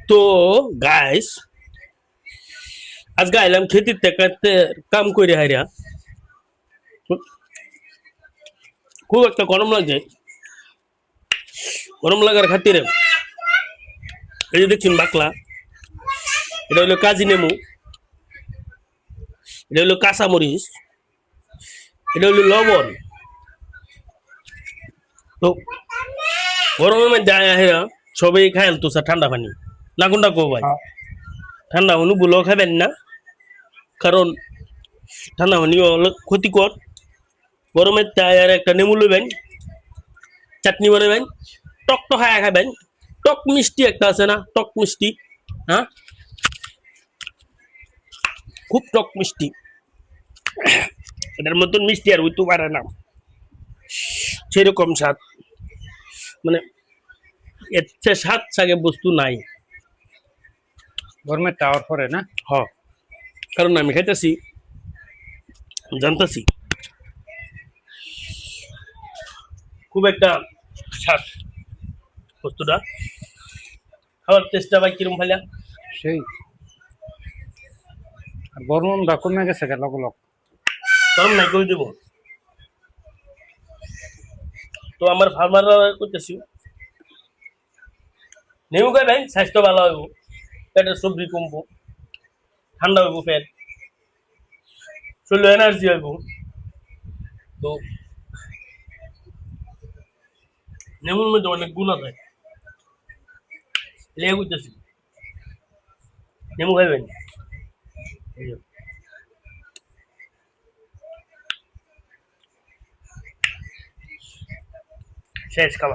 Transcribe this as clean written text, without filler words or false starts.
তো গাইস আজকে আইলাম খেতিতে কাটতে কাম করে হাইরা খুব একটা গরম লাগছে। গরম লাগার খাতিরে এই যে দেখছেন বাকলা, এটা হলো কাজি নেমু, এটা হলো কাঁচা মরিচ, এটা হলো লবণ। তো গরমের মধ্যে আয়া হেরা সবাই খাইল তো স্যার ঠান্ডা পানি না কোনটা কো ভাই? ঠান্ডা পানি গুলো খাবেন না, কারণ ঠান্ডা পানি হলো ক্ষতিকর। গরমের আয়ার একটা নেমু লইবেন, চাটনি বানাবেন, টক টক খাবেন। টক মিষ্টি একটা আছে না, টক মিষ্টি, হ্যাঁ খুব টক মিষ্টি, এটার মতন মিষ্টি আর হইতে পারে না, সেরকম স্বাদ। মানে এর চেয়ে স্বাদ সাগে বস্তু নাই। গরমের টাওয়ার পরে না হ, কারণ আমি খাইতেছি, জানতেছি খুব একটা স্বাদ বস্তুটা। খাবার টেস্টটা ভাই কিরম ভাইলা? সেই আর গরমটা কমে গেছে গেল লোক গরম নাই করে দেবো। তো আমার ফার্মাররা করতেছি নেমু খাবেন, স্বাস্থ্য ভালো হইব, পেটের সবজি কমবো, ঠান্ডা হইব পেট, শরীরে এনার্জি হইব। তো নেমুর মধ্যে অনেক গুণ আছে, লেগে করতেছি নেমু খাইবেন। এই যে, শেষ খাবার।